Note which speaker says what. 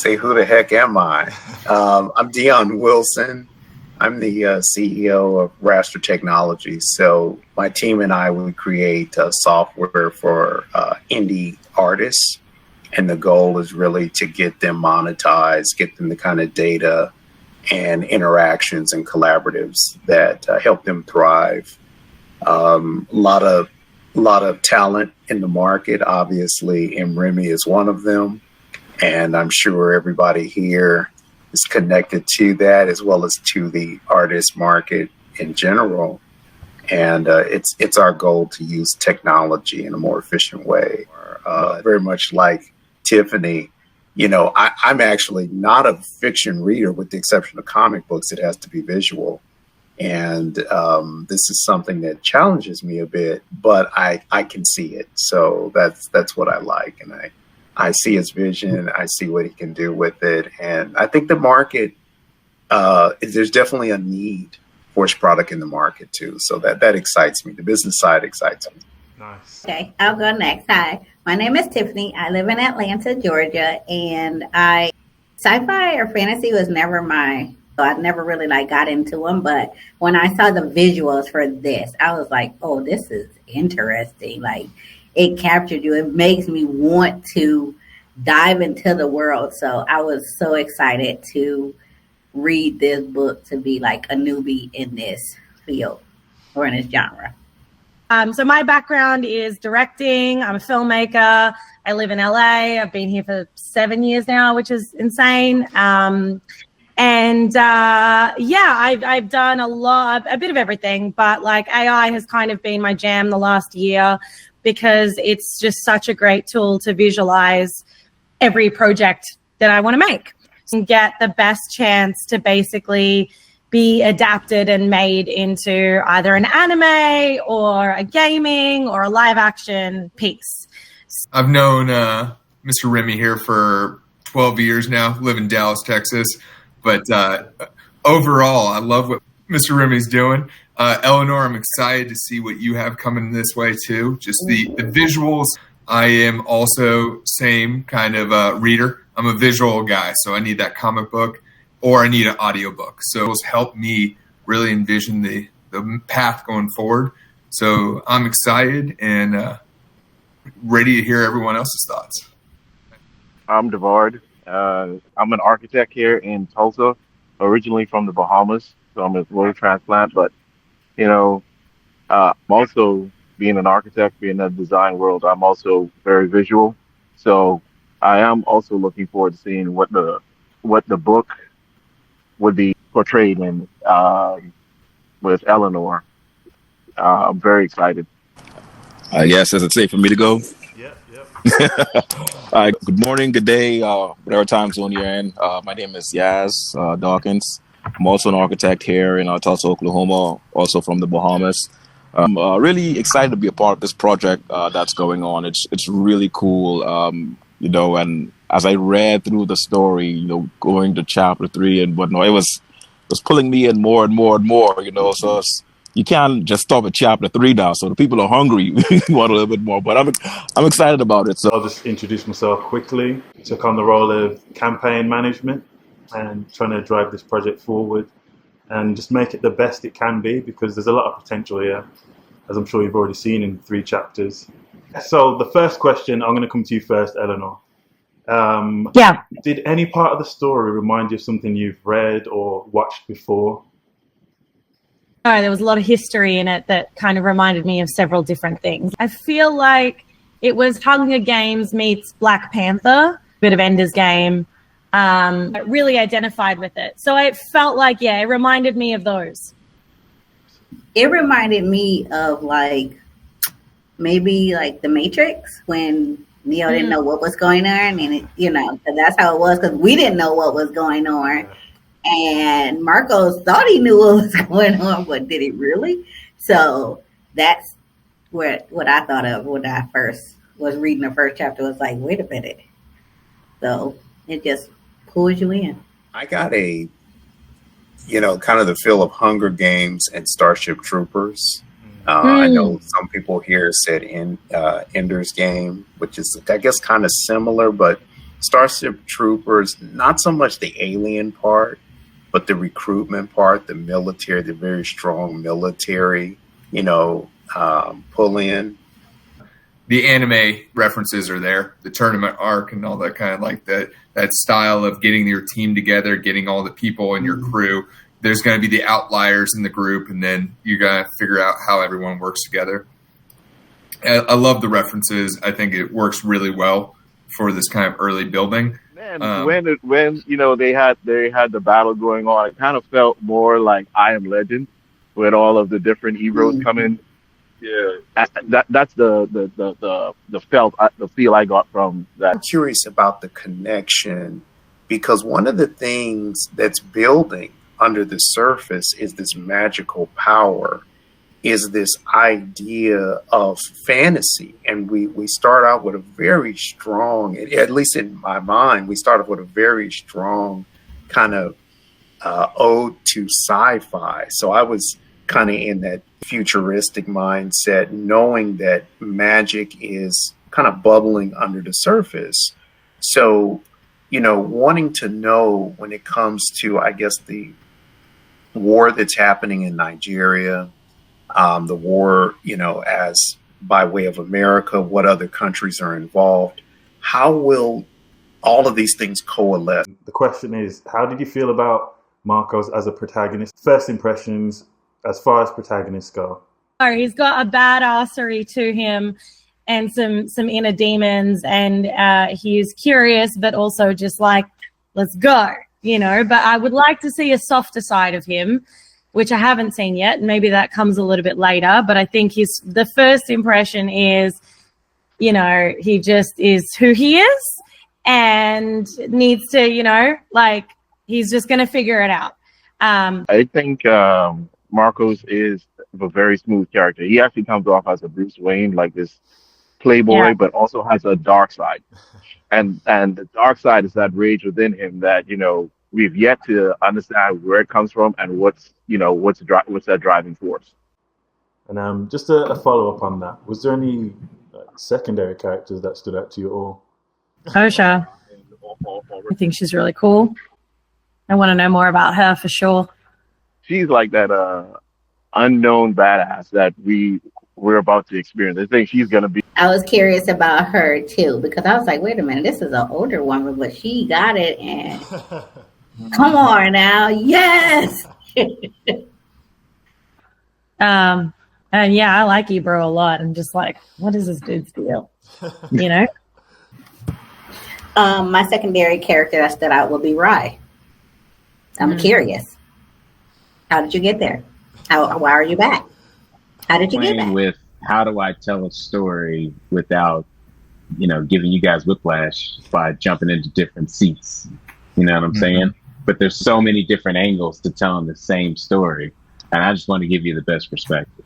Speaker 1: say, who the heck am I? I'm Dion Wilson. I'm the CEO of Raster Technologies. So my team and I, we create software for indie artists. And the goal is really to get them monetized, get them the kind of data and interactions and collaboratives that help them thrive. A lot of talent in the market, obviously, and Remy is one of them. And I'm sure everybody here is connected to that, as well as to the artist market in general. And it's our goal to use technology in a more efficient way. Very much like Tiffany, you know, I'm actually not a fiction reader, with the exception of comic books. It has to be visual. And this is something that challenges me a bit, but I can see it. So that's what I like. And I see his vision. I see what he can do with it. And I think the market, there's definitely a need for his product in the market too. So that excites me. The business side excites me.
Speaker 2: Nice.
Speaker 3: Okay, I'll go next. Hi, my name is Tiffany. I live in Atlanta, Georgia, and sci-fi or fantasy was never I never really got into them. But when I saw the visuals for this, I was like, oh, this is interesting. Like, it captured you. It makes me want to dive into the world. So I was so excited to read this book, to be like a newbie in this field or in this genre.
Speaker 4: So my background is directing. I'm a filmmaker. I live in LA. I've been here for 7 years now, which is insane. I've done a bit of everything, but like AI has kind of been my jam the last year, because it's just such a great tool to visualize every project that I want to make and get the best chance to basically be adapted and made into either an anime or a gaming or a live action piece.
Speaker 5: I've known Mr. Remy here for 12 years now, live in Dallas, Texas. But overall, I love what Mr. Remy's doing. Eleanor, I'm excited to see what you have coming this way too. Just the visuals. I am also same kind of reader. I'm a visual guy, so I need that comic book or I need an audiobook. So it's helped me really envision the path going forward. So I'm excited and ready to hear everyone else's thoughts.
Speaker 6: I'm Devard. I'm an architect here in Tulsa, originally from the Bahamas. So I'm a lawyer transplant, but I'm also being an architect, being in the design world, I'm also very visual. So I am also looking forward to seeing what the book would be portrayed in with Eleanor. I'm very excited.
Speaker 7: Yes, is it safe for me to go?
Speaker 2: Yep.
Speaker 7: All right, good morning, good day, whatever time zone you're in. My name is Yaz Dawkins. I'm also an architect here in Tulsa, Oklahoma, also from the Bahamas. I'm really excited to be a part of this project that's going on. It's really cool, and as I read through the story, going to chapter 3 and whatnot, it was pulling me in more and more and more, so you can't just stop at chapter 3 now. So the people are hungry. We want a little bit more, but I'm excited about it. So
Speaker 2: I'll just introduce myself quickly. Took on the role of campaign management and trying to drive this project forward and just make it the best it can be, because there's a lot of potential here, as I'm sure you've already seen in 3 chapters. So the first question, I'm going to come to you first, Eleanor. Did any part of the story remind you of something you've read or watched before?
Speaker 4: There was a lot of history in it that kind of reminded me of several different things. I feel like it was Hunger Games meets Black Panther, a bit of Ender's Game. I really identified with it. So it felt like, it reminded me of those.
Speaker 3: It reminded me of maybe The Matrix, when Neo didn't know what was going on, and that's how it was, because we didn't know what was going on. And Marcos thought he knew what was going on, but did he really? So that's what I thought of when I first was reading the first chapter. Was like, wait a minute. So it just pulls you in.
Speaker 1: I got a, kind of the feel of Hunger Games and Starship Troopers. I know some people here said Ender's Game, which is, I guess, kind of similar, but Starship Troopers, not so much the alien part, but the recruitment part, the military, the very strong military, pull in.
Speaker 5: The anime references are there, the tournament arc and all that kind of like that style of getting your team together, getting all the people in your crew. There's going to be the outliers in the group, and then you got to figure out how everyone works together. I love the references. I think it works really well for this kind of early building.
Speaker 6: Man, when they had the battle going on, it kind of felt more like I Am Legend, with all of the different heroes coming. Yeah, that's the feel I got from that.
Speaker 1: I'm curious about the connection, because one of the things that's building under the surface is this magical power, is this idea of fantasy. And we start out with a very strong, at least in my mind, we started with a very strong kind of ode to sci-fi. So I was kind of in that futuristic mindset, knowing that magic is kind of bubbling under the surface. So, wanting to know when it comes to, I guess, the war that's happening in Nigeria, the war, as by way of America, what other countries are involved, how will all of these things coalesce?
Speaker 2: The question is, how did you feel about Marcos as a protagonist? First impressions as far as protagonists go.
Speaker 4: He's got a badassery to him and some inner demons, and he's curious, but also just like, let's go, But I would like to see a softer side of him, which I haven't seen yet. And maybe that comes a little bit later. But I think the first impression is, he just is who he is and needs to, he's just going to figure it out.
Speaker 6: I think Marcos is a very smooth character. He actually comes off as a Bruce Wayne, like this playboy, but also has a dark side. And the dark side is that rage within him that, we've yet to understand where it comes from and what's that driving force.
Speaker 2: And just a follow up on that, was there any secondary characters that stood out to you at all?
Speaker 4: Osha. I think she's really cool. I want to know more about her for sure.
Speaker 6: She's like that unknown badass that we're about to experience. I think she's going to be.
Speaker 3: I was curious about her too, because I was like, wait a minute, this is an older woman, but she got it. And come on now. Yes.
Speaker 4: And yeah, I like Ebro a lot. I'm just like, what is this dude's deal?
Speaker 3: My secondary character that stood out would be Rye. I'm curious. How did you get there? Why are you back? How did you get back?
Speaker 8: With how do I tell a story without, giving you guys whiplash by jumping into different seats? You know what I'm saying? But there's so many different angles to telling the same story, and I just want to give you the best perspective.